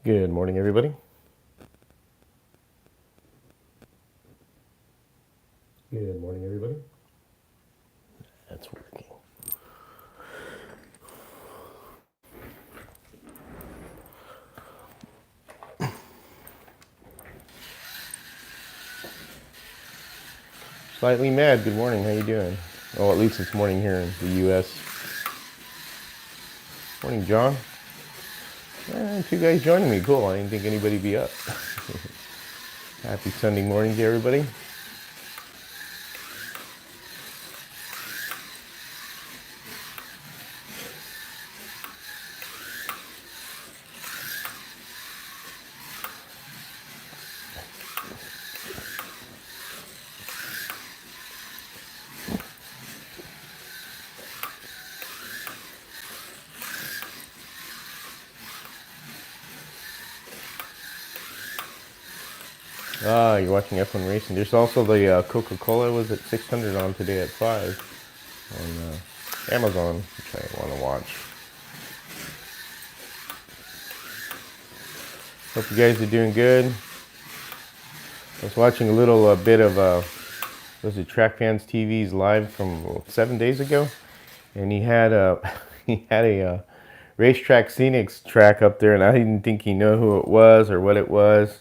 Good morning, everybody. Good morning, everybody. That's working. Slightly mad. Good morning. How you doing? Oh, at least it's morning here in the U.S. Morning, John. Two guys joining me. Cool. I didn't think anybody'd be up. Happy Sunday morning to everybody. You're watching F1 racing. There's also the Coca-Cola was at 600 on today at 5 on Amazon, which I want to watch. Hope you guys are doing good. I was watching a little bit of was it Track Fans TV's live from 7 days ago, and he had a he had a racetrack scenics track up there, and I didn't think he knew who it was or what it was,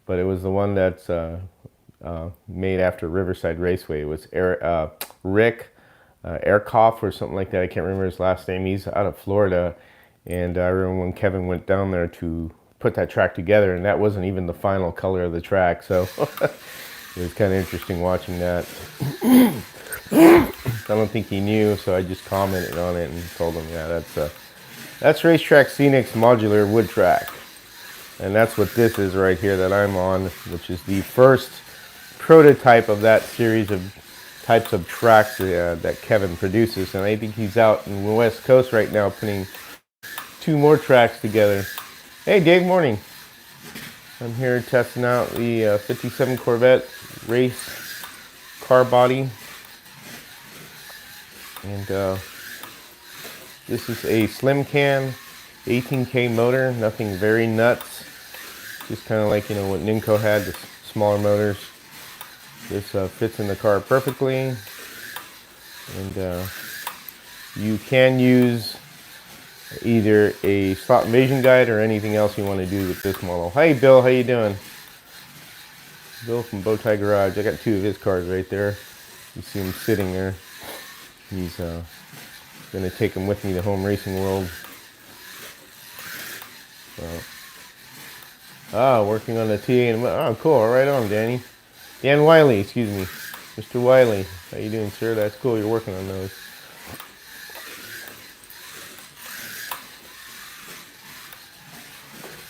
but it was the one that's made after Riverside Raceway. It was Rick Airkoff or something like that. I can't remember his last name. He's out of Florida, and I remember when Kevin went down there to put that track together, and that wasn't even the final color of the track, so it was kind of interesting watching that. I don't think he knew, so I just commented on it and told him, yeah, that's Racetrack Scenics Modular Wood Track. And that's what this is right here that I'm on, which is the first prototype of that series of types of tracks that Kevin produces. And I think he's out in the West Coast right now putting 2 more tracks together. Hey, Dave, morning. I'm here testing out the 57 Corvette race car body. And this is a slim can 18K motor, nothing very nuts. Just kind of like, what Ninco had, the smaller motors. This fits in the car perfectly. And you can use either a slot invasion guide or anything else you want to do with this model. Hey, Bill, how you doing? Bill from Bowtie Garage. I got 2 of his cars right there. You see him sitting there. He's going to take him with me to home racing world. Working on the TA and cool. Right on, Danny. Dan Wiley, excuse me, Mr. Wiley. How you doing, sir? That's cool. You're working on those.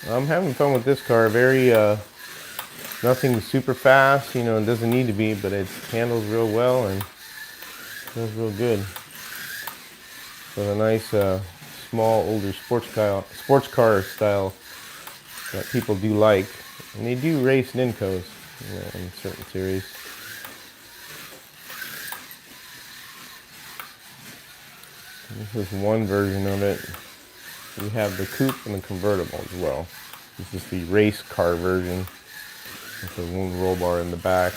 I'm having fun with this car. Very nothing super fast. It doesn't need to be, but it handles real well and feels real good. So a nice small older sports car style that people do like, and they do race Nincos in certain series. This is one version of it. We have the coupe and the convertible as well. This is the race car version with the one roll bar in the back,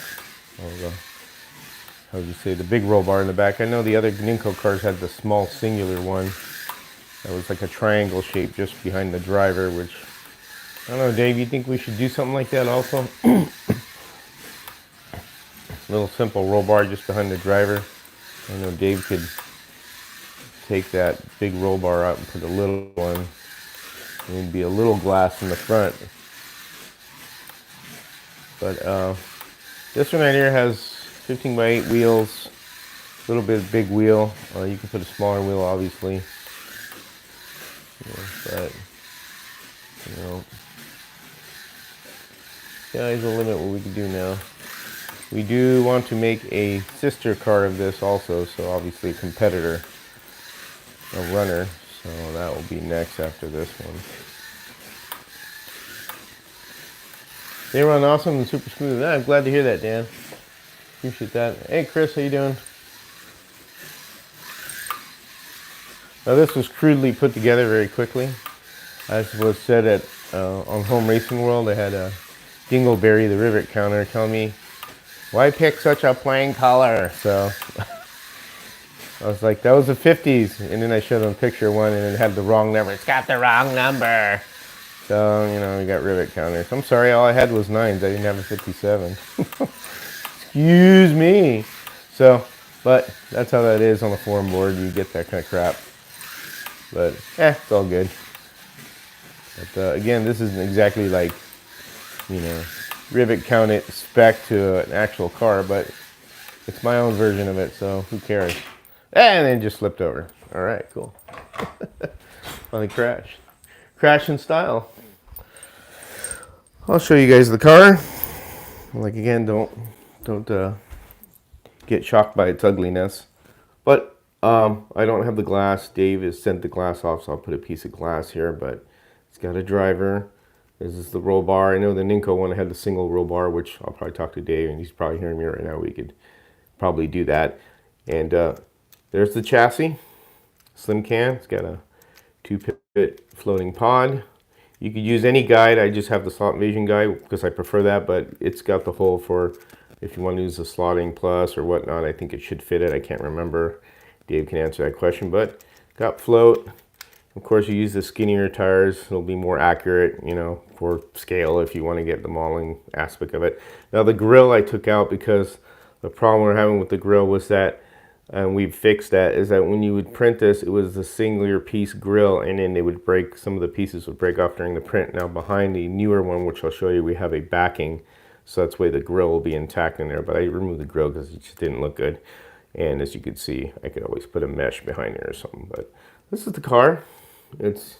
or the big roll bar in the back. I know the other Ninco cars had the small singular one that was like a triangle shape just behind the driver, which, I don't know, Dave, you think we should do something like that also? Little simple roll bar just behind the driver. I know Dave could take that big roll bar out and put a little one. And it'd be a little glass in the front. But this one right here has 15x8 wheels, a little bit of big wheel. You can put a smaller wheel, obviously. But sky's the limit what we can do now. We do want to make a sister car of this also, so obviously a competitor, a runner. So that will be next after this one. They run awesome and super smooth. I'm glad to hear that, Dan. Appreciate that. Hey, Chris, how you doing? Now this was crudely put together very quickly. As was said at on Home Racing World, I had a Dingleberry, the rivet counter, telling me, why pick such a plain color? So I was like, that was the 50s. And then I showed them a picture of one and it had the wrong number. It's got the wrong number. So, you know, we got rivet counters. I'm sorry, all I had was 9s. I didn't have a 57. Excuse me. So, but that's how that is on the forum board. You get that kind of crap. But, it's all good. But again, this isn't exactly like, you know, rivet count it spec to an actual car, but it's my own version of it, so who cares? And then just flipped over. All right, cool. Finally crashed. Crash in style. I'll show you guys the car. Like again, don't get shocked by its ugliness. But I don't have the glass. Dave has sent the glass off, so I'll put a piece of glass here. But it's got a driver. This is the roll bar. I know the Ninko one had the single roll bar, which I'll probably talk to Dave, and he's probably hearing me right now. We could probably do that. And there's the chassis, slim can. It's got a 2-pivot floating pod. You could use any guide. I just have the slot invasion guide because I prefer that, but it's got the hole for if you want to use the slotting plus or whatnot. I think it should fit it. I can't remember. Dave can answer that question, but got float. Of course, you use the skinnier tires. It'll be more accurate, you know, for scale if you want to get the modeling aspect of it. Now, the grill I took out because the problem we're having with the grill was that, and we've fixed that, is that when you would print this, it was a singular piece grill, and then they would break, some of the pieces would break off during the print. Now, behind the newer one, which I'll show you, we have a backing, so that's why the grill will be intact in there. But I removed the grill because it just didn't look good. And as you can see, I could always put a mesh behind there or something. But this is the car. It's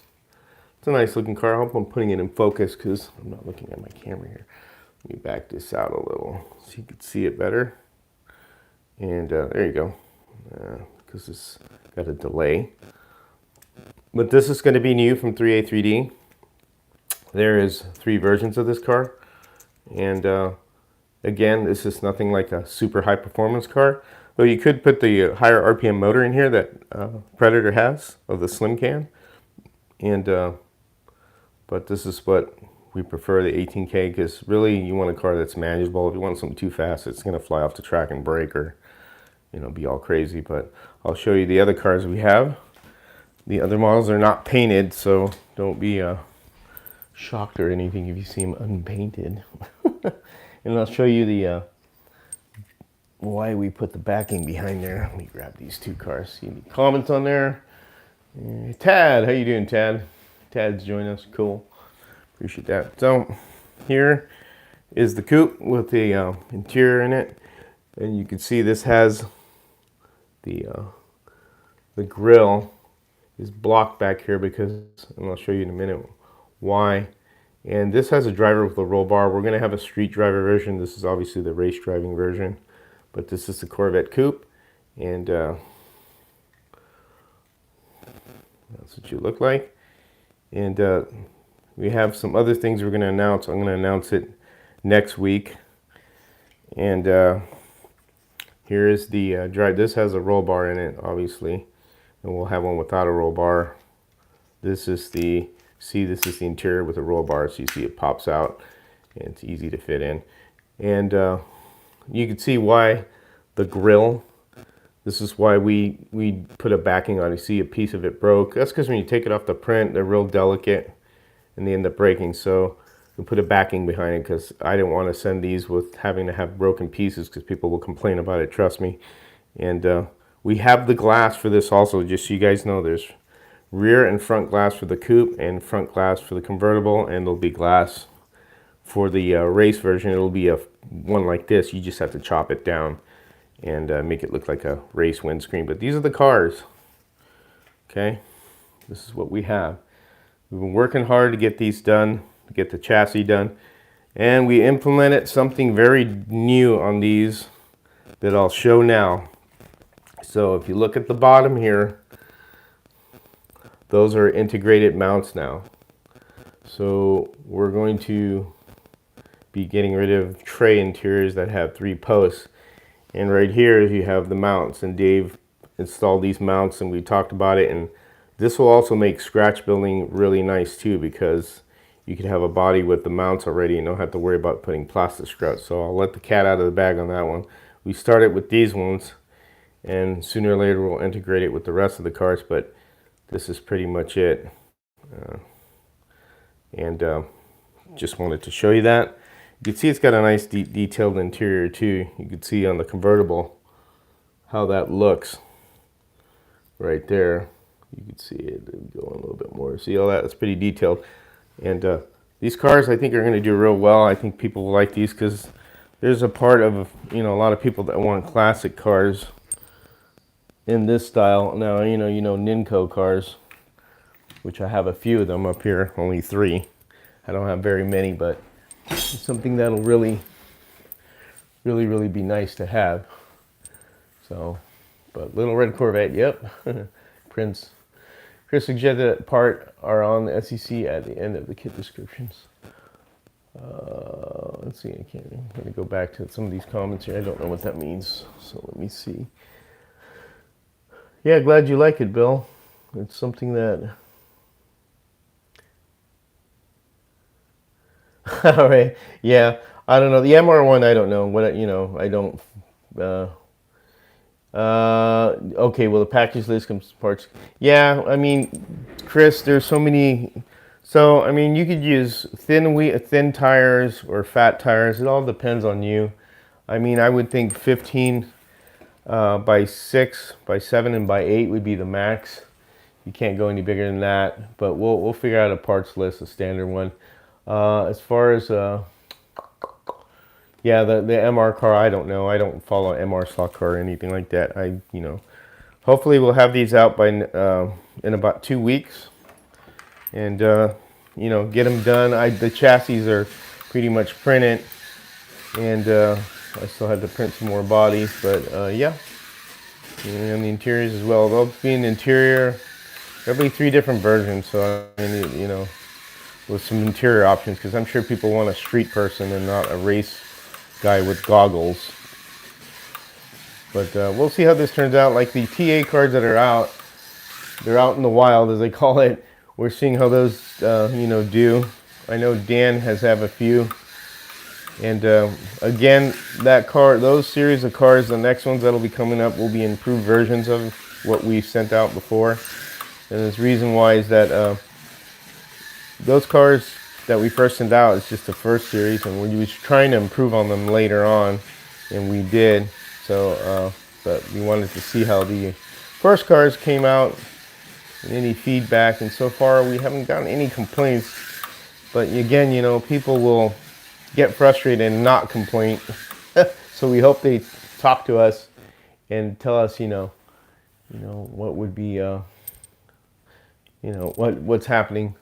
a nice looking car. I hope I'm putting it in focus because I'm not looking at my camera here. Let me back this out a little so you can see it better. And there you go. Because it's got a delay. But this is going to be new from 3A3D. There is 3 versions of this car. And again, this is nothing like a super high performance car. Though you could put the higher RPM motor in here that Predator has of the slim can. And but this is what we prefer, the 18K, because really you want a car that's manageable. If you want something too fast, it's going to fly off the track and break or, you know, be all crazy. But I'll show you the other cars we have. The other models are not painted, so don't be shocked or anything if you see them unpainted. And I'll show you the why we put the backing behind there. Let me grab these 2 cars. See any comments on there? Tad, how you doing, Tad? Tad's joining us. Cool. Appreciate that. So here is the coupe with the interior in it, and you can see this has the grill is blocked back here because, and I'll show you in a minute why. And this has a driver with a roll bar. We're going to have a street driver version. This is obviously the race driving version, but this is the Corvette coupe, and that's what you look like. And we have some other things we're going to announce. I'm going to announce it next week. And here is the drive. This has a roll bar in it, obviously, and we'll have one without a roll bar. This is the, see, this is the interior with a roll bar, so you see it pops out and it's easy to fit in. And you can see why the grill, this is why we put a backing on. You see a piece of it broke. That's because when you take it off the print, they're real delicate and they end up breaking. So we put a backing behind it because I didn't want to send these with having to have broken pieces because people will complain about it, trust me. And we have the glass for this also, just so you guys know. There's rear and front glass for the coupe and front glass for the convertible, and there'll be glass for the race version. It'll be a one like this. You just have to chop it down and make it look like a race windscreen. But these are the cars. Okay, this is what we have. We've been working hard to get these done, to get the chassis done, and we implemented something very new on these that I'll show now. So if you look at the bottom here, those are integrated mounts now. So we're going to be getting rid of tray interiors that have 3 posts. And right here you have the mounts, and Dave installed these mounts and we talked about it. And this will also make scratch building really nice too, because you could have a body with the mounts already and don't have to worry about putting plastic struts. So I'll let the cat out of the bag on that one. We started with these ones, and sooner or later we'll integrate it with the rest of the cars, but this is pretty much it. And just wanted to show you that. You can see it's got a nice detailed interior too. You can see on the convertible how that looks right there. You can see it go on a little bit more. See all that? It's pretty detailed. And these cars I think are going to do real well. I think people will like these because there's a part of, you know, a lot of people that want classic cars in this style. Now, you know Ninco cars, which I have a few of them up here, only 3. I don't have very many, but it's something that'll really be nice to have. So, but little red Corvette, yep. Prince. Chris suggested part are on the SEC at the end of the kit descriptions. Let's see, I'm going to go back to some of these comments here. I don't know what that means, so let me see. Yeah, glad you like it, Bill. It's something that... All right, yeah, I don't know. The MR one, I don't know. What, you know, I don't... okay, well, the package list comes parts. Yeah, I mean, Chris, there's so many... So, I mean, you could use thin tires or fat tires. It all depends on you. I mean, I would think 15 by 6, by 7, and by 8 would be the max. You can't go any bigger than that. But we'll figure out a parts list, a standard one. As far as yeah, the MR car, I don't know. I don't follow MR stock car or anything like that. You know, hopefully we'll have these out by in about 2 weeks. And you know, get them done. The chassis are pretty much printed, and I still have to print some more bodies, but yeah, and the interiors as well. They'll be in the interior. There'll be 3 different versions, so I mean, you know, with some interior options, because I'm sure people want a street person and not a race guy with goggles. But we'll see how this turns out. Like the TA cards that are out, they're out in the wild, as they call it. We're seeing how those, you know, do. I know Dan has a few. And again, that car, those series of cars, the next ones that'll be coming up will be improved versions of what we sent out before. And the reason why is that those cars that we first sent out is just the first series, and we were trying to improve on them later on, and we did. So, but we wanted to see how the first cars came out, and any feedback, and so far we haven't gotten any complaints. But again, you know, people will get frustrated and not complain. So we hope they talk to us and tell us, you know what would be, you know, what's happening.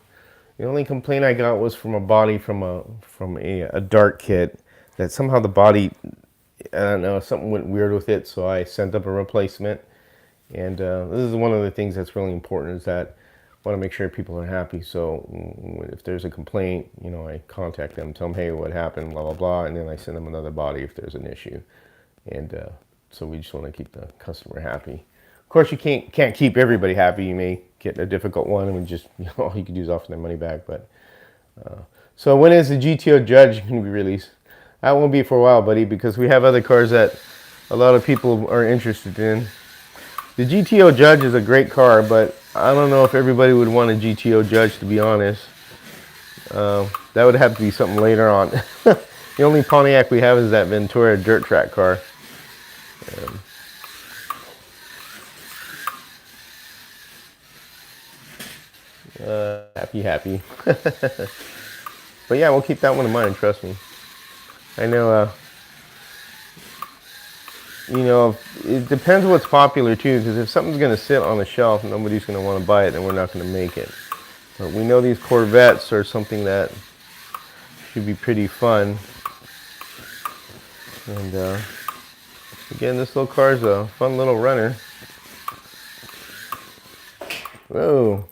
The only complaint I got was from a body from a dart kit, that somehow the body, I don't know, something went weird with it, so I sent up a replacement. And this is one of the things that's really important, is that I want to make sure people are happy. So if there's a complaint, you know, I contact them, tell them, hey, what happened, blah, blah, blah, and then I send them another body if there's an issue. And so we just want to keep the customer happy. Of course, you can't keep everybody happy. You may get a difficult one and just, you know, all you could do is offer their money back. But so when is the GTO Judge going to be released? That won't be for a while, buddy, because we have other cars that a lot of people are interested in. The GTO Judge is a great car, but I don't know if everybody would want a GTO Judge, to be honest. That would have to be something later on. The only Pontiac we have is that Ventura dirt track car. Happy. But yeah, we'll keep that one in mind, trust me. I know, you know, it depends what's popular too, because if something's going to sit on the shelf, nobody's going to want to buy it, then we're not going to make it. But we know these Corvettes are something that should be pretty fun. And again, this little car is a fun little runner. Whoa,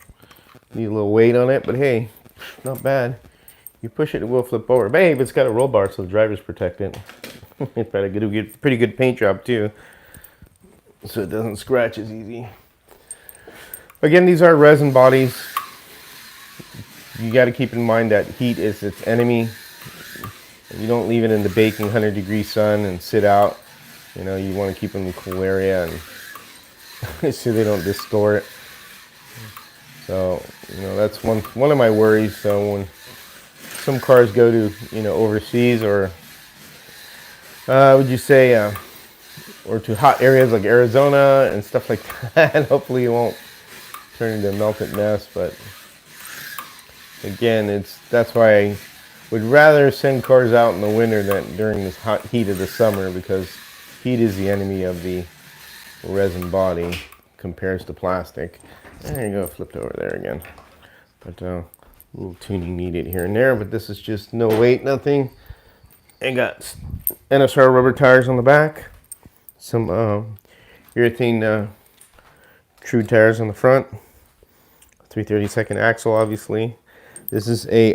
need a little weight on it, but hey, not bad. You push it, it will flip over. Babe, it's got a roll bar so the driver's protected. It's probably going to get a pretty good paint job too, so it doesn't scratch as easy. Again, these are resin bodies. you got to keep in mind that heat is its enemy. You don't leave it in the baking 100-degree sun and sit out. You know, you want to keep them in a cool area and so they don't distort. So, you know, that's one of my worries. So when some cars go to, you know, overseas, or would you say, or to hot areas like Arizona and stuff like that, hopefully it won't turn into a melted mess. But again, that's why I would rather send cars out in the winter than during this hot heat of the summer, because heat is the enemy of the resin body compares to plastic. There you go, flipped over there again. But a little tuning needed here and there, but this is just no weight, nothing. I got NSR rubber tires on the back, some urethane true tires on the front, 332nd axle obviously. This is a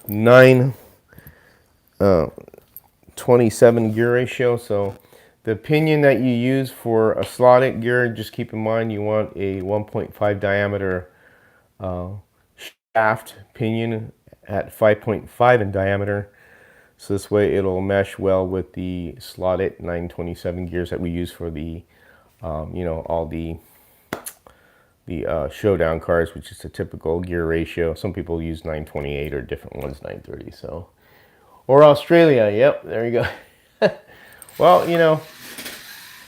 9/27 gear ratio, so the pinion that you use for a slotted gear, just keep in mind you want a 1.5 diameter shaft pinion at 5.5 in diameter. So this way it'll mesh well with the slotted 927 gears that we use for the, you know, all the showdown cars, which is a typical gear ratio. Some people use 928 or different ones, 930. So, or Australia. Yep, there you go. Well, you know,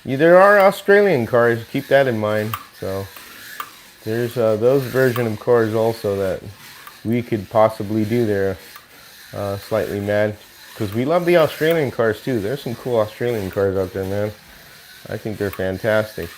there are Australian cars. Keep that in mind. So there's those version of cars also that we could possibly do there. Slightly mad, because we love the Australian cars too. There's some cool Australian cars out there, man. I think they're fantastic.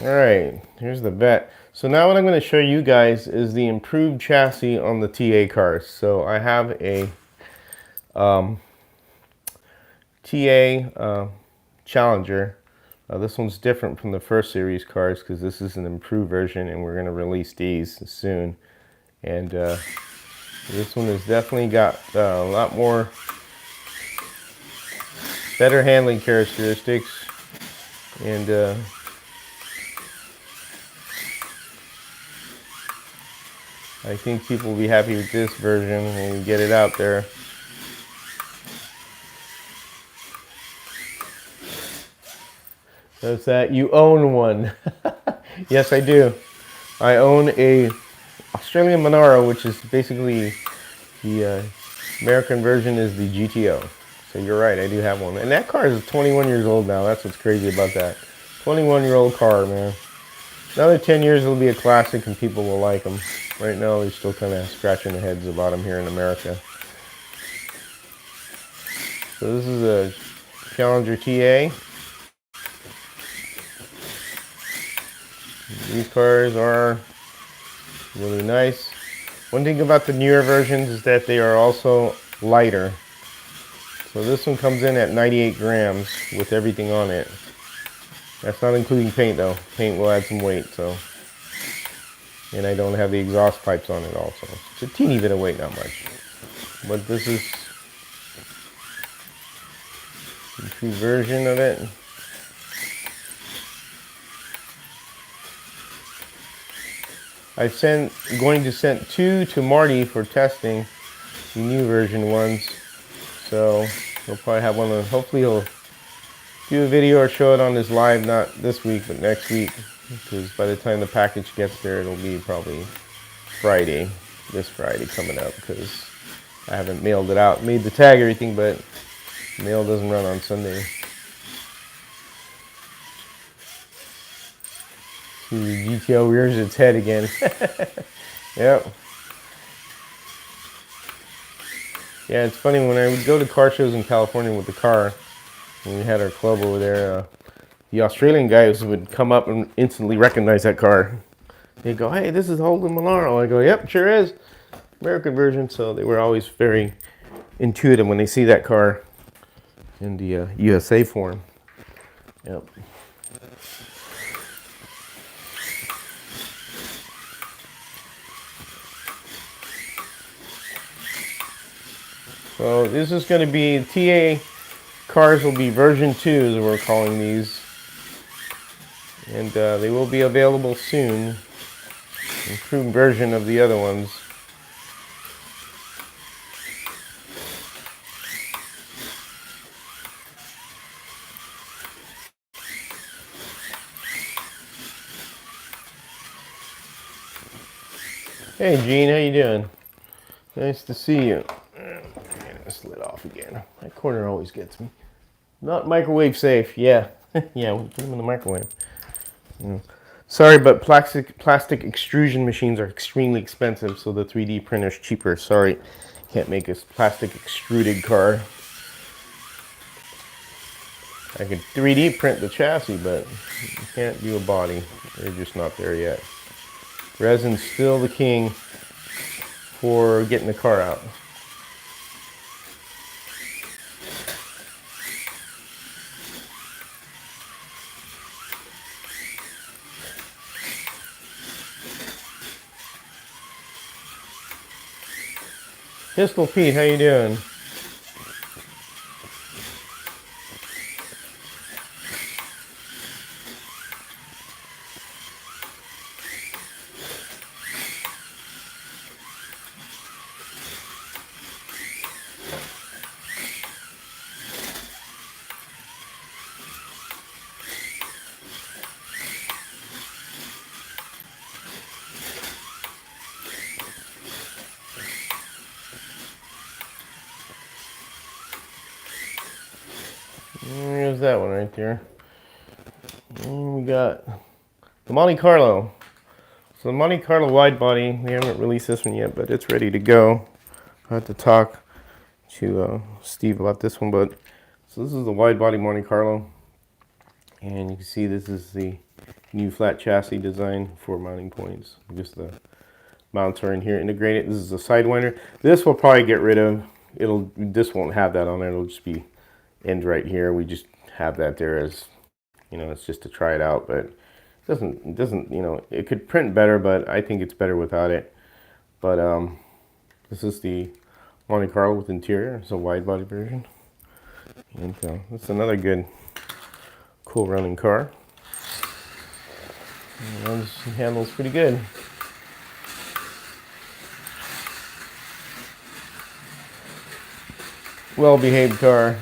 All right, here's the Vette. So now what I'm going to show you guys is the improved chassis on the TA cars. So I have a TA Challenger. This one's different from the first series cars because this is an improved version, and we're going to release these soon. And this one has definitely got a lot more better handling characteristics, and I think people will be happy with this version when we get it out there. Notice that you own one. Yes, I do. I own a Australian Monaro, which is basically the American version is the GTO. So you're right, I do have one. And that car is 21 years old now. That's what's crazy about that. 21-year-old car, man. Another 10 years it'll be a classic and people will like them. Right now they're still kind of scratching their heads about them here in America. So this is a Challenger TA. These cars are really nice. One thing about the newer versions is that they are also lighter. So this one comes in at 98 grams with everything on it. That's not including paint though. Paint will add some weight, so. And I don't have the exhaust pipes on it also. It's a teeny bit of weight, not much. But this is the true version of it. Going to send 2 to Marty for testing, the new version ones. So he'll probably have one of, hopefully he'll do a video or show it on his live, not this week, but next week. Because by the time the package gets there, it'll be probably Friday, this Friday coming up, because I haven't mailed it out. Made the tag, everything, but mail doesn't run on Sunday. See, the GTO rears its head again. Yep. Yeah, it's funny, when I would go to car shows in California with the car, when we had our club over there, the Australian guys would come up and instantly recognize that car. They'd go, "Hey, this is Holden Monaro." I go, "Yep, sure is. American version." So they were always very intuitive when they see that car in the USA form. Yep. So this is going to be TA cars will be version 2, as we're calling these. and they will be available soon. Improved version of the other ones. Hey Gene, how you doing? Nice to see you. Get this lid off again. That corner always gets me. Not microwave safe. Yeah, yeah. We put them in the microwave. Yeah. Sorry, but plastic extrusion machines are extremely expensive, so the 3D printer's cheaper. Sorry, can't make a plastic extruded car. I could 3D print the chassis, but you can't do a body. They're just not there yet. Resin's still the king for getting the car out. Pistol Pete, how you doing? There's that one right there. And we got the Monte Carlo. So the Monte Carlo wide body, we haven't released this one yet, but it's ready to go. I have to talk to Steve about this one, but so this is the wide body Monte Carlo, and you can see this is the new flat chassis design for mounting points. Just the mounts are in here integrated. This is a sidewinder. This we'll probably get rid of. This won't have that on there. It'll just be end right here. We just have that there as, you know, it's just to try it out, but it doesn't, you know, it could print better, but I think it's better without it. But this is the Monte Carlo with interior. It's a wide body version, and it's another good, cool running car. And runs and handles pretty good. Well-behaved car.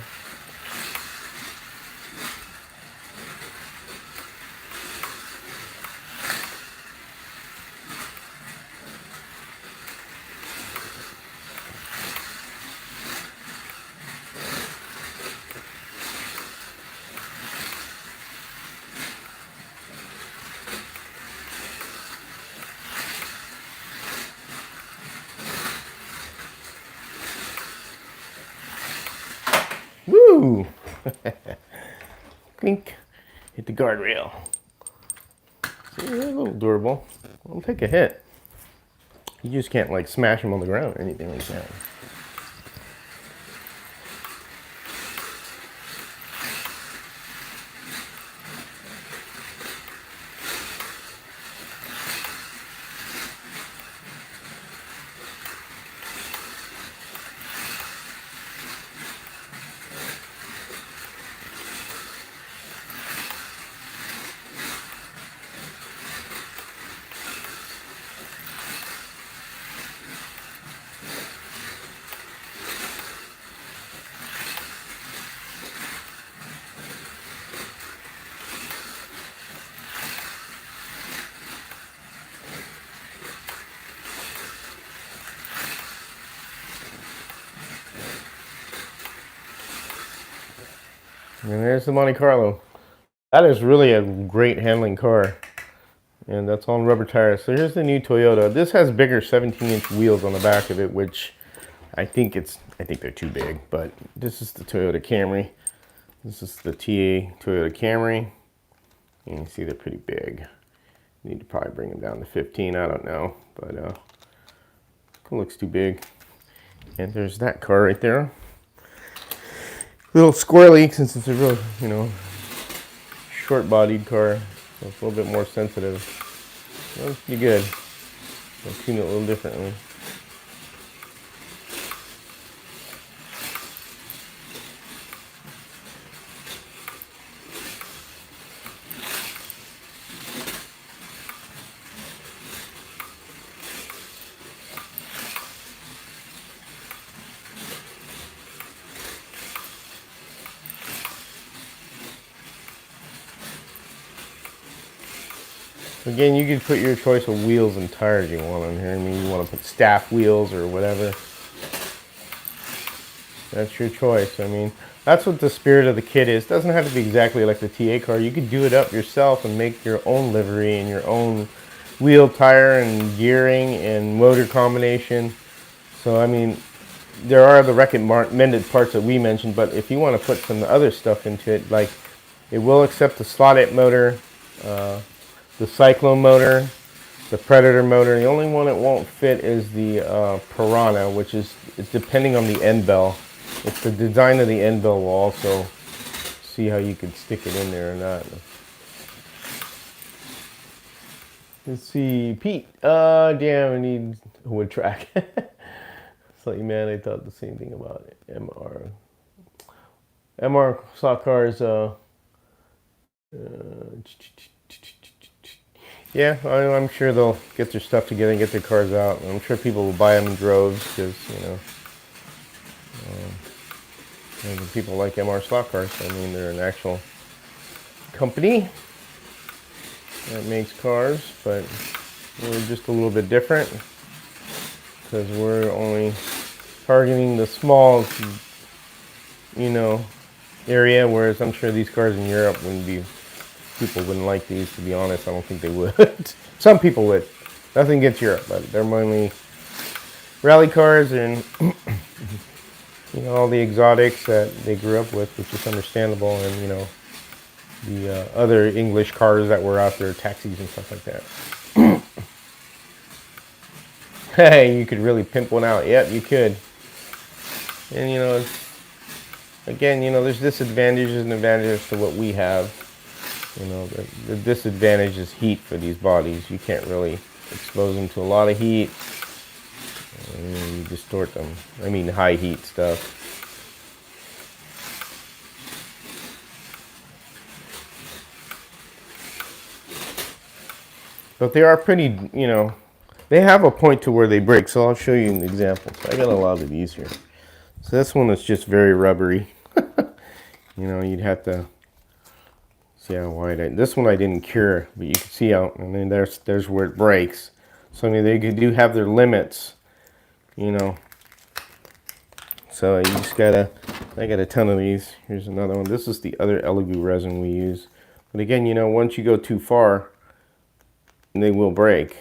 Woo! Clink. Hit the guardrail. See, they're a little durable. I'll take a hit. You just can't like smash them on the ground or anything like that. And there's the Monte Carlo. That is really a great handling car. And that's on rubber tires. So here's the new Toyota. This has bigger 17-inch wheels on the back of it, which I think they're too big, but this is the Toyota Camry. This is the TA Toyota Camry. And you see they're pretty big. Need to probably bring them down to 15, I don't know, but it looks too big. And there's that car right there. Little squirrely, since it's a real, you know, short-bodied car, so it's a little bit more sensitive. That's pretty good. I'll tune it a little differently. Again, you could put your choice of wheels and tires you want on here. I mean, you want to put staff wheels or whatever. That's your choice. I mean, that's what the spirit of the kit is. It doesn't have to be exactly like the TA car. You could do it up yourself and make your own livery and your own wheel, tire, and gearing and motor combination. So, I mean, there are the recommended parts that we mentioned, but if you want to put some other stuff into it, like it will accept the slot-it motor, the Cyclone motor, the Predator motor. The only one it won't fit is the Piranha, which is it's depending on the end bell. It's the design of the end bell will also see how you could stick it in there or not. Let's see, Pete. Damn, I need a wood track. It's like, man, I thought the same thing about it. MR stock cars. Yeah, I'm sure they'll get their stuff together and get their cars out. I'm sure people will buy them in droves because, people like MR slot cars. I mean, they're an actual company that makes cars, but we're just a little bit different because we're only targeting the small, area, whereas I'm sure these cars in Europe people wouldn't like these, to be honest. I don't think they would. Some people would. Nothing against Europe, but they're mainly rally cars and all the exotics that they grew up with, which is understandable, and the other English cars that were out there, taxis and stuff like that. Hey, you could really pimp one out. Yep, you could. And again, there's disadvantages and advantages to what we have. The disadvantage is heat for these bodies. You can't really expose them to a lot of heat. You distort them. I mean, high heat stuff. But they are pretty, they have a point to where they break. So I'll show you an example. So I got a lot of these here. So this one is just very rubbery. You'd have to see how wide this one I didn't cure, but you can see how, I mean, there's where it breaks. So I mean, they do have their limits, So you just I got a ton of these. Here's another one. This is the other Elegoo resin we use. But again, once you go too far, they will break.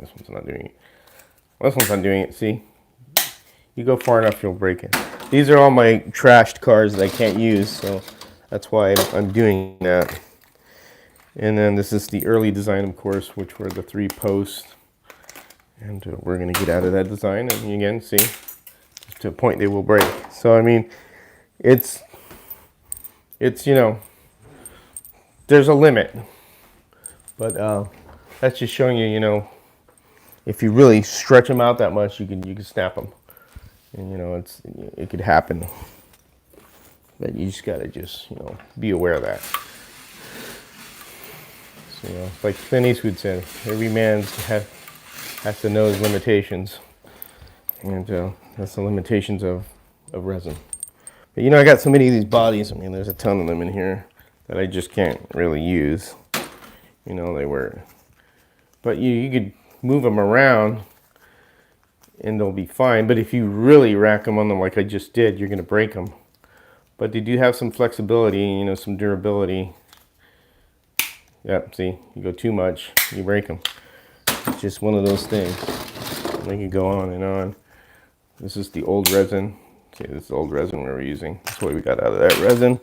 This one's not doing it. This one's not doing it, see? You go far enough, you'll break it. These are all my trashed cars that I can't use, so that's why I'm doing that. And then this is the early design, of course, which were the 3 posts. And we're going to get out of that design. And again, see, to a point they will break. So, I mean, it's there's a limit. But that's just showing you, if you really stretch them out that much, you can snap them. And, it could happen. But you just got to be aware of that. So, like Clint Eastwood said, every man has to know his limitations. And that's the limitations of resin. But I got so many of these bodies. I mean, there's a ton of them in here that I just can't really use. They were. But you could move them around and they'll be fine. But if you really rack them on them like I just did, you're going to break them. But they do have some flexibility, some durability. Yep, see, you go too much, you break them. It's just one of those things. They can go on and on. This is the old resin. See, this is the old resin we were using. That's what we got out of that resin.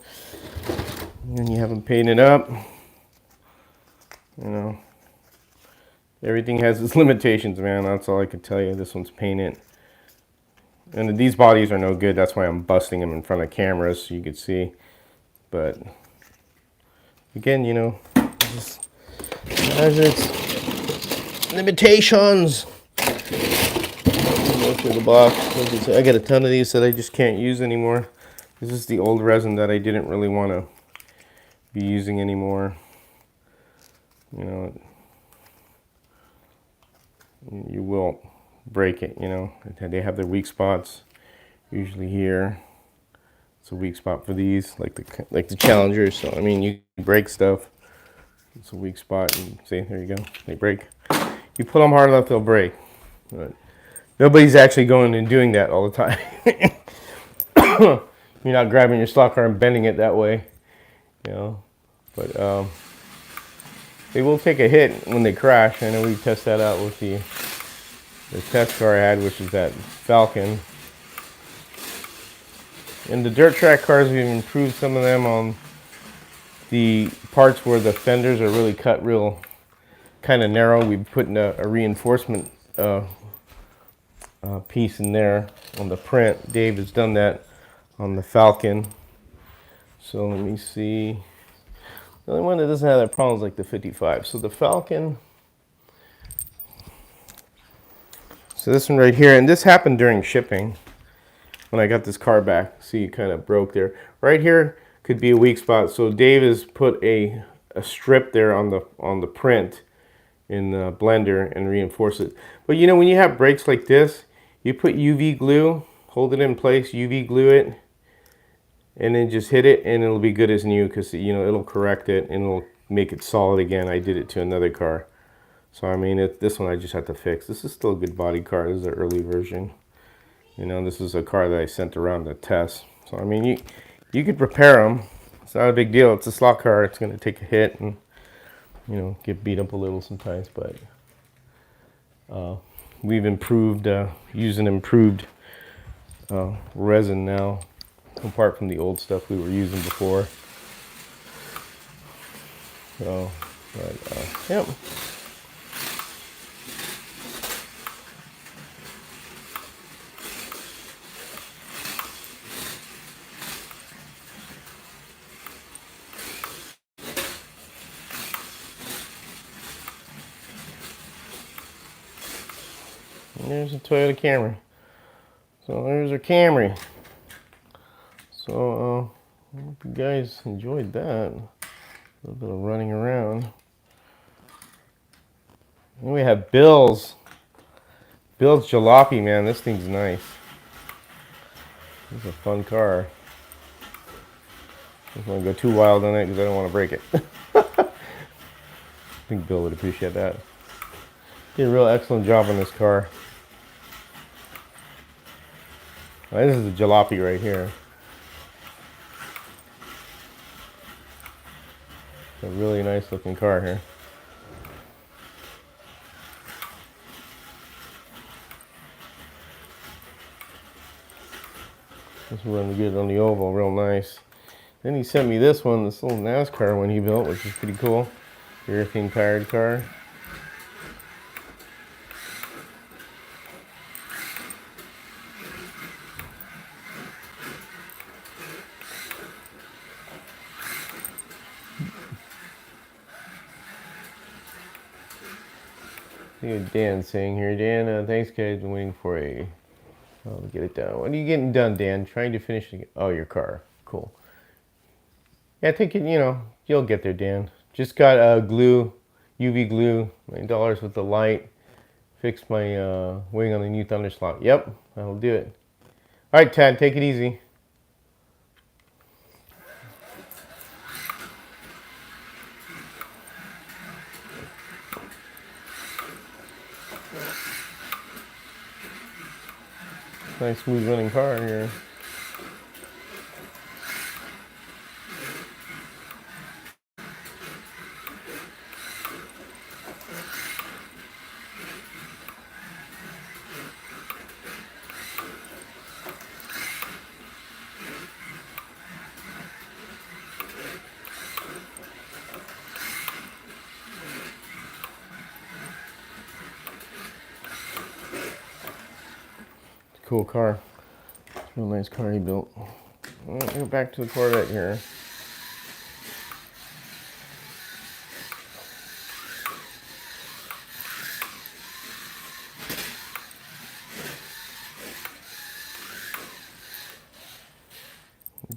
And then you have them painted up. Everything has its limitations, man. That's all I can tell you. This one's painted. And these bodies are no good. That's why I'm busting them in front of cameras so you can see. But again, it has its limitations. Go through the box. I got a ton of these that I just can't use anymore. This is the old resin that I didn't really want to be using anymore. You will break it, They have their weak spots, usually here. It's a weak spot for these, like the Challengers. So I mean, you can break stuff, It's a weak spot, and see, there you go. They break. You pull them hard enough, they'll break. But nobody's actually going and doing that all the time. You're not grabbing your slot car and bending it that way, you know. But they will take a hit when they crash. I know we test that out with the test car I had, which is that Falcon. And the dirt track cars, we've improved some of them on the parts where the fenders are really cut real kind of narrow. We put in a reinforcement piece in there on the print. Dave has done that on the Falcon. So let me see. The only one that doesn't have that problem is like the 55. So the Falcon. So this one right here, and this happened during shipping when I got this car back. See, it kind of broke there. Right here could be a weak spot. So Dave has put a strip there on the print in the blender and reinforce it. But you know, when you have brakes like this, you put UV glue, hold it in place, UV glue it, and then just hit it, and it'll be good as new, because you know it'll correct it and it'll make it solid again. I did it to another car. So I mean, this one I just had to fix. This is still a good body car. This is an early version. You know, this is a car that I sent around to test. So I mean, you could repair them. It's not a big deal. It's a slot car. It's going to take a hit and, you know, get beat up a little sometimes. But we've improved, using improved resin now, apart from the old stuff we were using before. So, but yep. And there's a Toyota Camry. So there's our Camry. So I hope you guys enjoyed that. A little bit of running around. And we have Bill's Jalopy, man. This thing's nice. It's a fun car. I don't want to go too wild on it because I don't want to break it. I think Bill would appreciate that. Did a real excellent job on this car. Well, this is the Jalopy right here. A really nice looking car here. This one we get on the oval, real nice. Then he sent me this one, this little NASCAR one he built, which is pretty cool. Urethane tired car. See what Dan's saying here. Dan, thanks guys, been waiting for to get it done. What are you getting done, Dan? Trying to finish your car. Cool. Yeah, I think, you know, you'll get there, Dan. Just got glue, UV glue, $9 with the light. Fixed my wing on the new Thunder slot. Yep, that'll do it. All right, Tad, take it easy. Nice smooth running car here. Cool car. Real nice car he built. Let's go back to the Corvette here.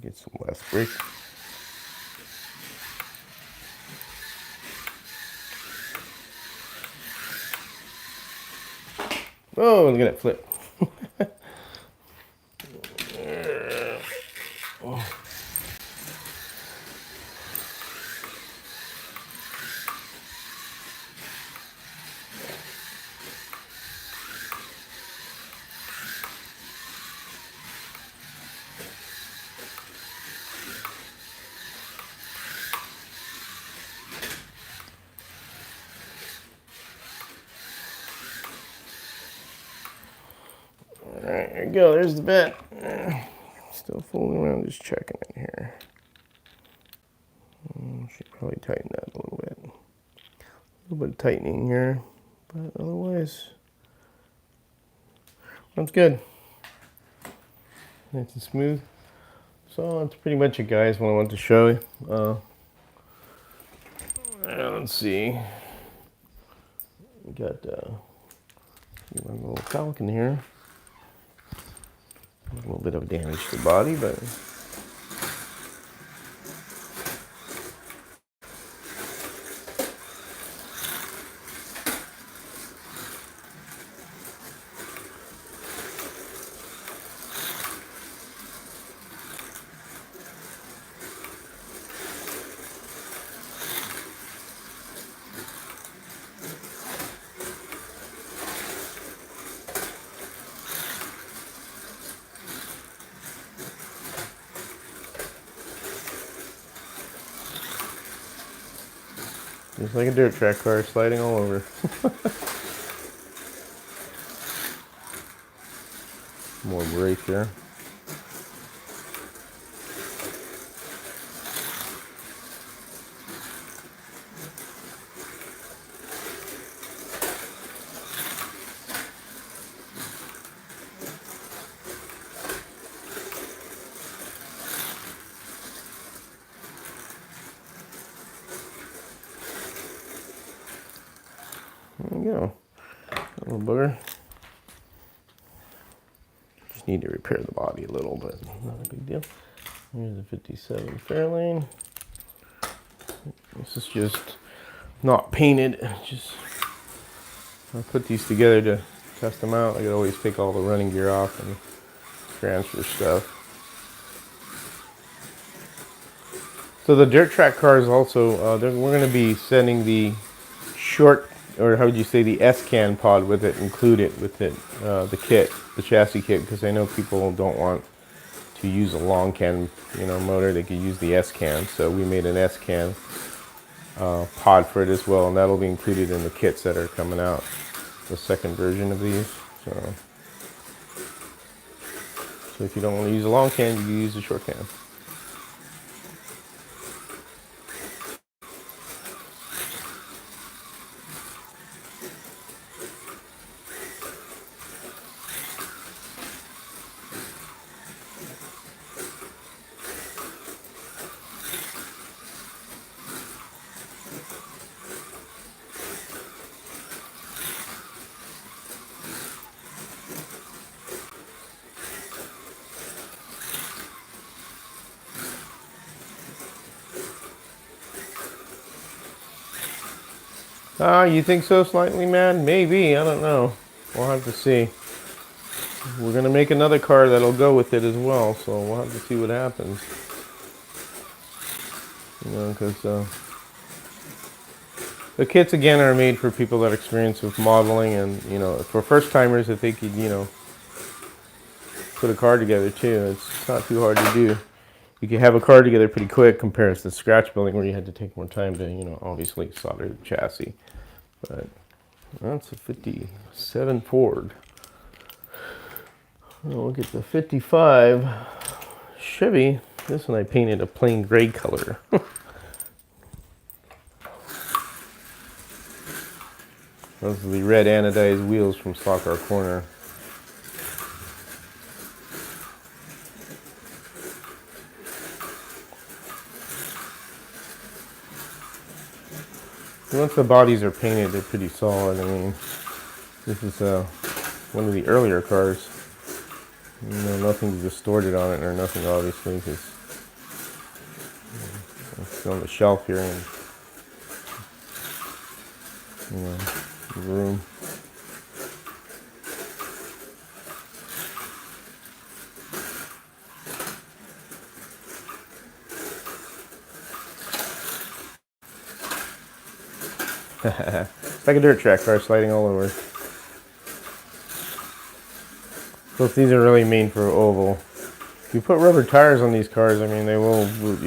Get some less brakes. Oh, look at that flip. Alright, here we go. There's the Vette. Still fooling around, just checking it here. Should probably tighten that a little bit. A little bit of tightening here, but otherwise, that's good. Nice and smooth. So that's pretty much it, guys. What I wanted to show you. Let's see. We got my little Falcon here. A little bit of damage to the body, but just like a dirt track car sliding all over. More brake here. There we go. A little booger. Just need to repair the body a little, but not a big deal. Here's the 57 Fairlane. This is just not painted. Just I put these together to test them out. I could always take all the running gear off and transfer stuff. So the dirt track cars also, we're going to be sending the short, or how would you say, the S-can pod with it, included with it, the kit, the chassis kit, because I know people don't want to use a long can, motor. They could use the S-can, so we made an S-can pod for it as well, and that'll be included in the kits that are coming out, the second version of these. So if you don't want to use a long can, you can use a short can. You think so, Slightly Mad? Maybe, I don't know. We'll have to see. We're going to make another car that'll go with it as well, so we'll have to see what happens. Because the kits, again, are made for people that are experienced with modeling and, for first-timers that they could, put a car together, too. It's not too hard to do. You can have a car together pretty quick compared to the scratch building where you had to take more time to, obviously solder the chassis. But that's a 57 Ford. We'll look at the 55 Chevy. This one I painted a plain gray color. Those are the red anodized wheels from Stock Car Corner. Once the bodies are painted, they're pretty solid. I mean, this is one of the earlier cars. Nothing's distorted on it or nothing, obviously, because it's on the shelf here and the room. It's like a dirt track car sliding all over. So these are really made for oval. If you put rubber tires on these cars, I mean, they will,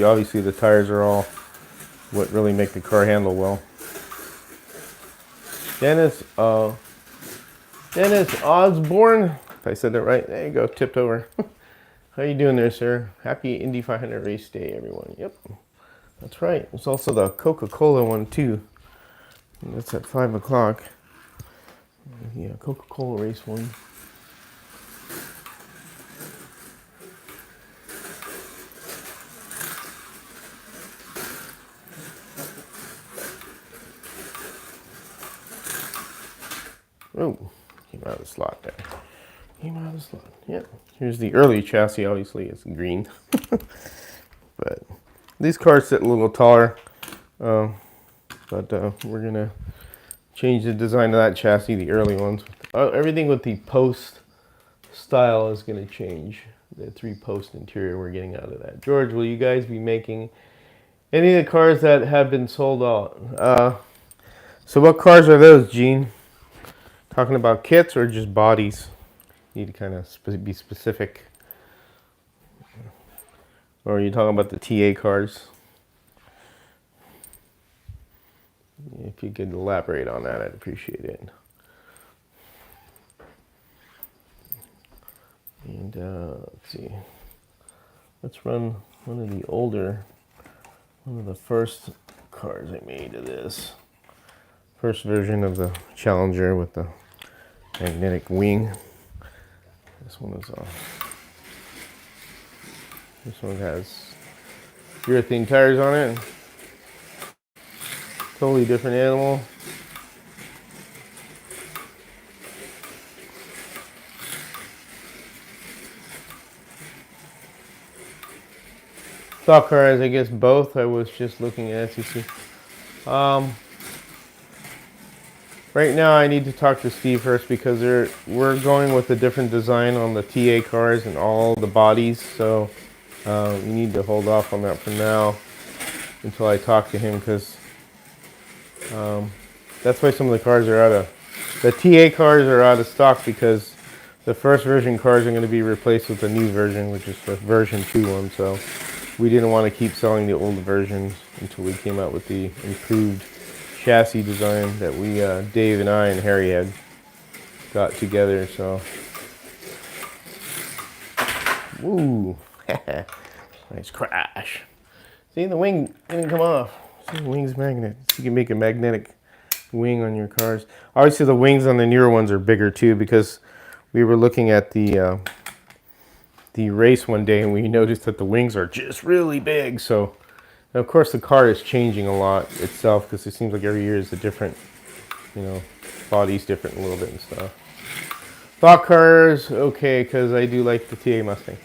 obviously the tires are all what really make the car handle well. Dennis Osborne, If I said that right, there you go, tipped over. How you doing there, sir? Happy Indy 500 race day, everyone. Yep, that's right. There's also the Coca-Cola one too. That's at 5 o'clock. Yeah, Coca-Cola race one. Oh, came out of the slot there. Came out of the slot. Yep. Here's the early chassis. Obviously, it's green. But these cars sit a little taller. But we're gonna change the design of that chassis. The early ones. Everything with the post style is gonna change. The 3-post interior we're getting out of that. George, will you guys be making any of the cars that have been sold out? So what cars are those, Gene? Talking about kits or just bodies? Need to kind of be specific. Or are you talking about the TA cars? If you could elaborate on that, I'd appreciate it. And let's see. Let's run one of the first cars I made of this. First version of the Challenger with the magnetic wing. This one is this one has urethane tires on it. Totally different animal. Stock cars, I guess both. I was just looking at SEC. Right now I need to talk to Steve first because we're going with a different design on the TA cars and all the bodies, so we need to hold off on that for now until I talk to him, because that's why some of the cars are the TA cars are out of stock, because the first version cars are going to be replaced with the new version, which is the version 2 one, so we didn't want to keep selling the old versions until we came out with the improved chassis design that we, Dave and I and Harry had got together. So, woo, nice crash. See, the wing didn't come off. See, the wing's magnet. So you can make a magnetic wing on your cars. Obviously, the wings on the newer ones are bigger too, because we were looking at the race one day and we noticed that the wings are just really big. So. And of course, the car is changing a lot itself, because it seems like every year is a different, body's different a little bit and stuff. Stock cars, okay, because I do like the TA Mustang.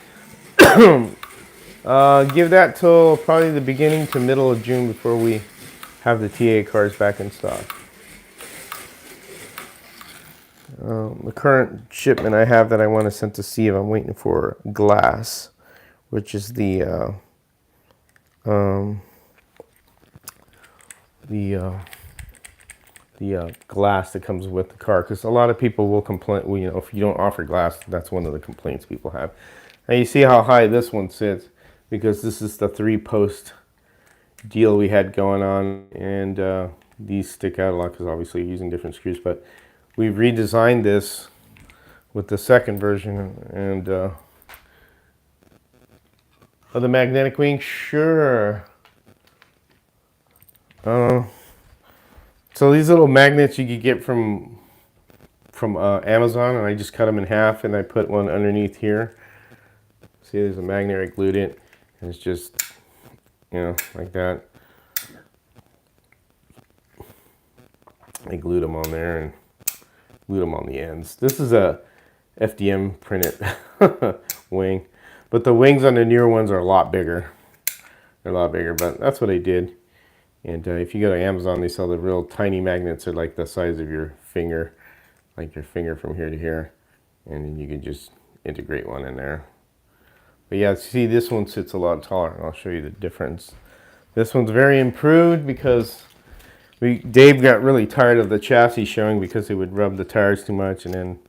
Give that till probably the beginning to middle of June before we have the TA cars back in stock. The current shipment I have that I want to send to Steve, I'm waiting for glass, which is the glass that comes with the car, because a lot of people will complain, if you don't offer glass, that's one of the complaints people have. Now you see how high this one sits, because this is the 3-post deal we had going on, and these stick out a lot because obviously you're using different screws, but we've redesigned this with the second version. And of the magnetic wing, sure. So these little magnets you could get from Amazon, and I just cut them in half and I put one underneath here. See, there's a magnet I glued it, and it's just, like that. I glued them on there and glued them on the ends. This is a FDM printed wing, but the wings on the newer ones are a lot bigger. They're a lot bigger, but that's what I did. And if you go to Amazon, they sell the real tiny magnets. They're like the size of your finger, like your finger from here to here. And then you can just integrate one in there. But yeah, see, this one sits a lot taller, and I'll show you the difference. This one's very improved because Dave got really tired of the chassis showing because it would rub the tires too much and then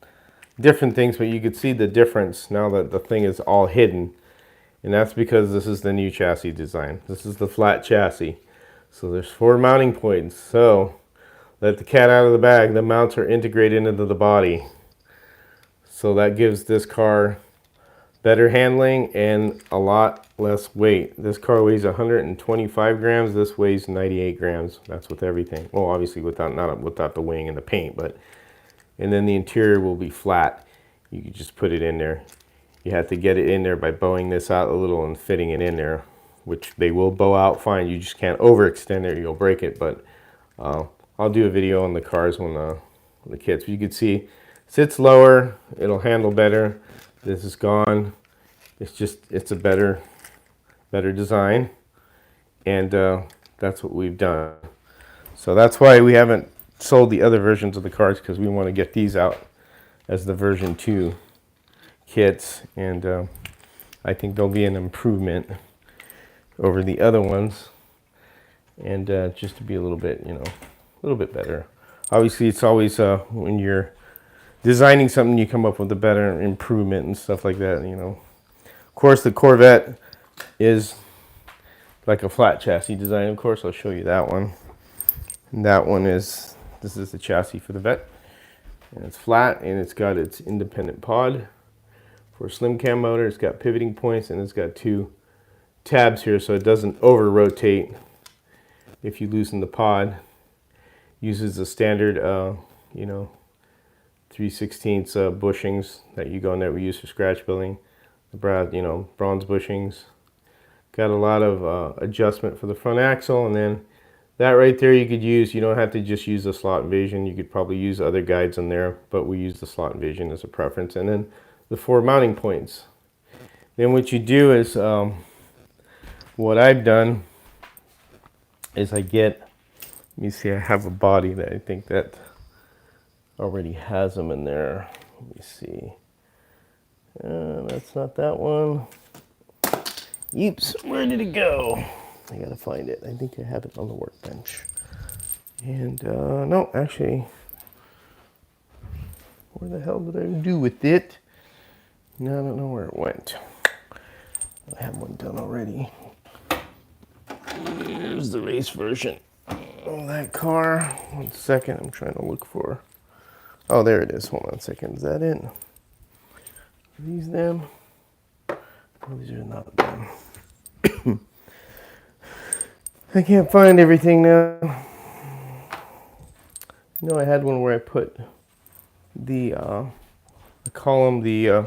different things. But you could see the difference now that the thing is all hidden. And that's because this is the new chassis design. This is the flat chassis. So there's 4 mounting points. So let the cat out of the bag. The mounts are integrated into the body. So that gives this car better handling and a lot less weight. This car weighs 125 grams. This weighs 98 grams. That's with everything. Well, obviously not without the wing and the paint, but and then the interior will be flat. You can just put it in there. You have to get it in there by bowing this out a little and fitting it in there, which they will bow out fine. You just can't overextend it, you'll break it. But I'll do a video on the cars when the kits. You can see sits lower, it'll handle better. This is gone. It's a better design, and that's what we've done. So that's why we haven't sold the other versions of the cars, because we want to get these out as the version 2 kits, and I think there'll be an improvement over the other ones, and just to be a little bit, a little bit better. Obviously, it's always when you're designing something, you come up with a better improvement and stuff like that, Of course, the Corvette is like a flat chassis design. Of course, I'll show you that one. And that one this is the chassis for the Vette. And it's flat, and it's got its independent pod for a slim cam motor. It's got pivoting points, and it's got 2 tabs here so it doesn't over rotate if you loosen the pod. Uses the standard 3/16 bushings that you go in there we use for scratch building. The bronze bushings. Got a lot of adjustment for the front axle, and then that right there you could use. You don't have to just use the slot Invasion. You could probably use other guides in there, but we use the slot Invasion as a preference. And then the 4 mounting points. Then what you do is, what I've done is let me see, I have a body that I think that already has them in there. Let me see. That's not that one. Oops, where did it go? I gotta find it. I think I have it on the workbench. And no, actually, where the hell did I do with it? No, I don't know where it went. I have one done already. Here's the race version of that car. 1 second, I'm trying to look for. Oh, there it is. Hold on a second. Is that it? Are these them? Oh, these are not them. I can't find everything now. I had one where I put the column, the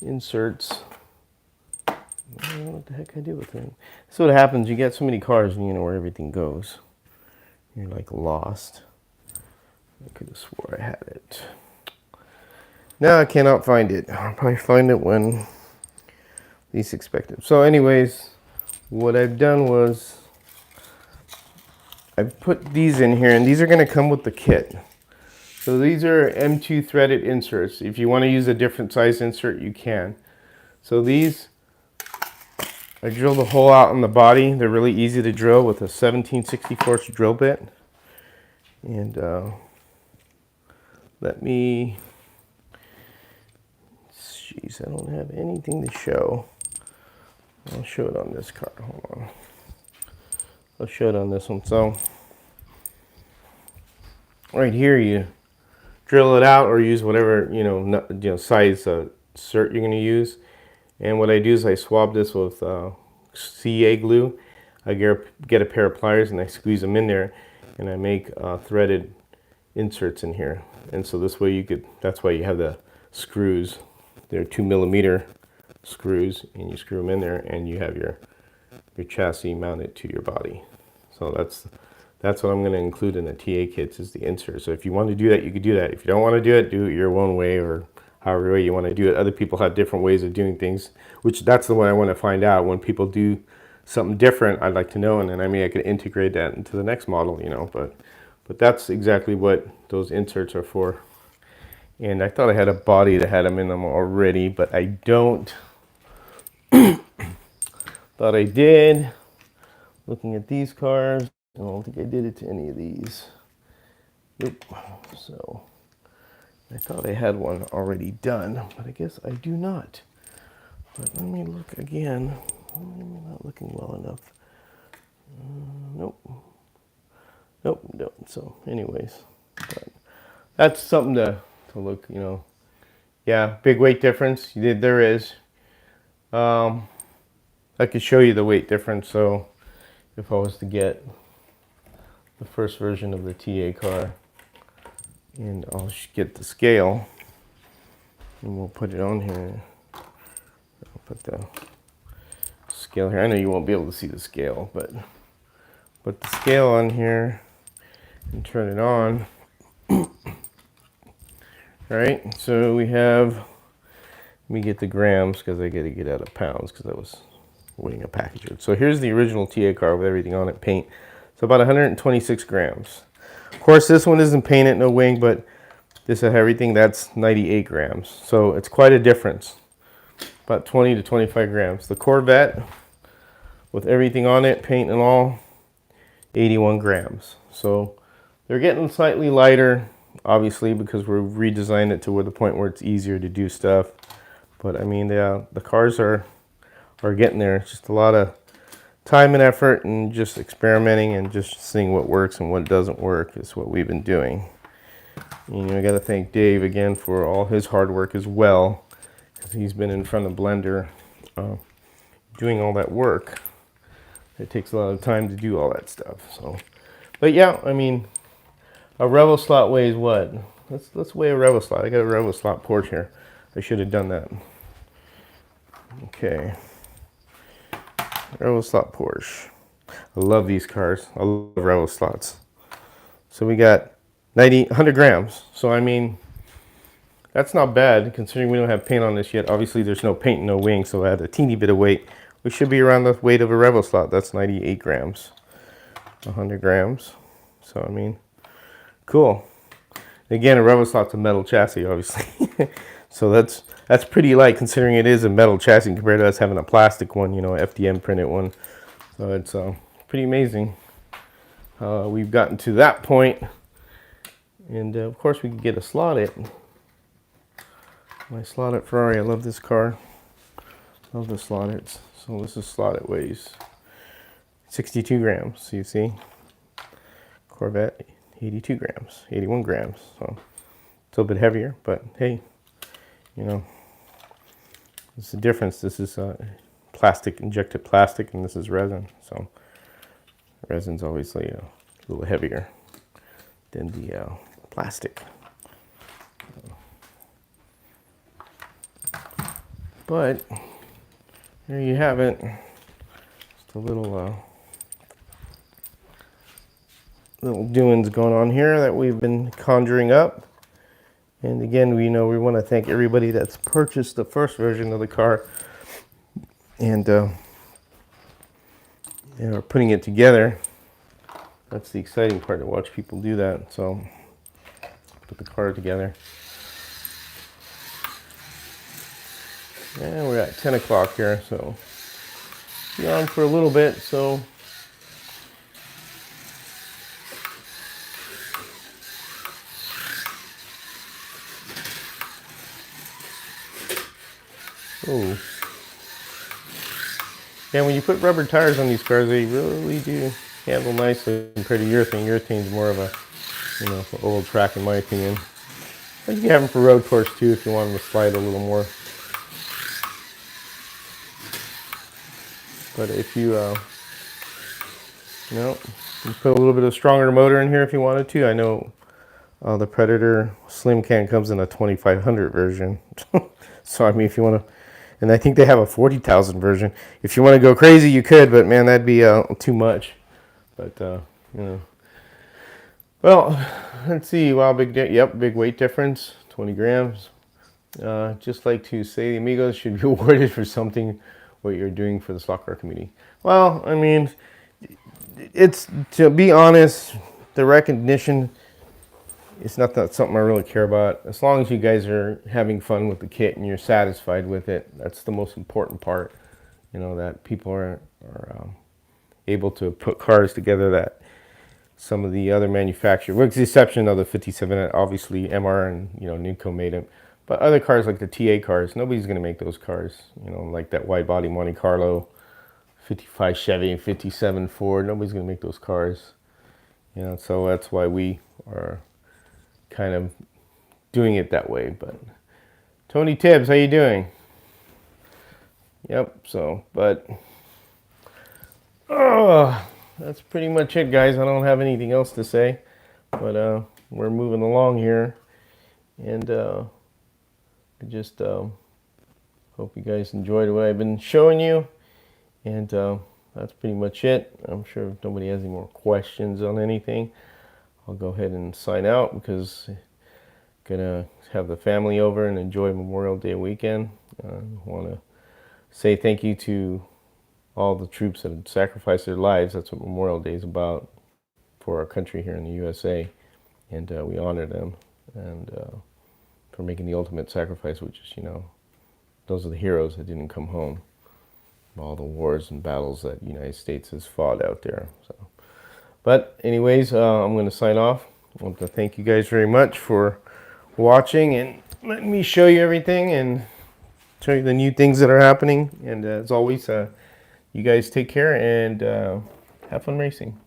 inserts. I don't know what the heck I did with them. So what happens, you get so many cars and you know where everything goes. You're like lost. I could have swore I had it. Now I cannot find it. I'll probably find it when least expected. So anyways, what I've done was I've put these in here, and these are going to come with the kit. So these are M2 threaded inserts. If you want to use a different size insert, you can. So these, I drilled a hole out in the body. They're really easy to drill with a 17/64 drill bit. And let me, jeez, I don't have anything to show. I'll show it on this card. Hold on. I'll show it on this one. So right here, you drill it out or use whatever size cert you're going to use. And what I do is I swab this with CA glue. I get a pair of pliers and I squeeze them in there, and I make threaded inserts in here. And so this way that's why you have the screws. They're 2mm screws, and you screw them in there, and you have your chassis mounted to your body. So that's what I'm going to include in the TA kits, is the insert. So if you want to do that, you could do that. If you don't want to do it your own way, or however way you want to do it. Other people have different ways of doing things, which that's the one I want to find out. When people do something different, I'd like to know, and then I could integrate that into the next model, But that's exactly what those inserts are for. And I thought I had a body that had them in them already, but I don't. Thought I did. Looking at these cars, I don't think I did it to any of these. Nope. So I thought I had one already done, but I guess I do not. But let me look again. I'm not looking well enough. Nope. Nope, no. So anyways, but that's something to look, Yeah, big weight difference. There is. Um, I could show you the weight difference. So if I was to get the first version of the TA car, and I'll get the scale, and we'll put it on here. I'll put the scale here. I know you won't be able to see the scale, but put the scale on here and turn it on. All right, so we have, let me get the grams because I got to get out of pounds because I was weighing a package. So here's the original TA car with everything on it, paint. So about 126 grams. Of course, this one isn't painted, no wing, but this has everything, that's 98 grams. So it's quite a difference, about 20 to 25 grams. The Corvette, with everything on it, paint and all, 81 grams. So they're getting slightly lighter, obviously, because we're redesigning it to where the point where it's easier to do stuff. But I mean, the cars are getting there. It's just a lot of time and effort and just experimenting and just seeing what works and what doesn't work is what we've been doing. You know, I got to thank Dave again for all his hard work as well, because he's been in front of Blender doing all that work. It takes a lot of time to do all that stuff. So, but yeah, I mean, a Revel slot weighs what? Let's weigh a Revel slot. I got a Revel slot Porsche here. I should have done that. Okay. Revel slot Porsche. I love these cars. I love Revel slots. So we got 100 grams. So I mean, that's not bad considering we don't have paint on this yet. Obviously there's no paint, no wing, so I had a teeny bit of weight. We should be around the weight of a Revel slot. That's 98 grams. 100 grams. So I mean, cool. Again, a Revel slot's a metal chassis, obviously. So that's pretty light considering it is a metal chassis compared to us having a plastic one, you know, FDM printed one. So it's pretty amazing. We've gotten to that point. And of course we can get a slotted. My slotted Ferrari, I love this car. Love the slotted. So this is slotted, weighs 62 grams, so you see. Corvette, 82 grams, 81 grams. So it's a little bit heavier, but hey, you know, it's the difference. This is plastic, injected plastic, and this is resin. So resin's obviously a little heavier than the plastic. But there you have it. Just a little doings going on here that we've been conjuring up. And again, we want to thank everybody that's purchased the first version of the car and are putting it together. That's the exciting part, to watch people do that. So put the car together. And we're at 10 o'clock here, so be on for a little bit. So oh. Yeah, when you put rubber tires on these cars, they really do handle nicely compared to urethane. Urethane's more of a, old track in my opinion. But you can have them for road course too if you want them to slide a little more. But if you, you put a little bit of stronger motor in here if you wanted to. I know the Predator Slim Can comes in a 2500 version. So I mean, if you want to, and I think they have a 40,000 version. If you want to go crazy, you could, but man, that'd be too much. But well, let's see. Wow, big weight difference, 20 grams. Just like to say, the amigos should be awarded for something what you're doing for the slot car community. Well, I mean, it's, to be honest, the recognition, it's not that something I really care about. As long as you guys are having fun with the kit and you're satisfied with it, that's the most important part. That people are able to put cars together that some of the other manufacturers, with the exception of the 57, obviously MR and Nuco made them. But other cars like the TA cars, nobody's going to make those cars. Like that wide body Monte Carlo, 55 Chevy and 57 Ford. Nobody's going to make those cars. So that's why we are kind of doing it that way. But Tony Tibbs, how you doing? Yep. So, but that's pretty much it, guys. I don't have anything else to say, but we're moving along here, and I just hope you guys enjoyed what I've been showing you, and that's pretty much it. I'm sure if nobody has any more questions on anything, I'll go ahead and sign out because I'm gonna have the family over and enjoy Memorial Day weekend. I want to say thank you to all the troops that have sacrificed their lives. That's what Memorial Day is about for our country here in the USA, and we honor them, and for making the ultimate sacrifice, which is, those are the heroes that didn't come home from all the wars and battles that the United States has fought out there. So, but anyways, I'm going to sign off. I want to thank you guys very much for watching and letting me show you everything and show you the new things that are happening. And as always, you guys take care and have fun racing.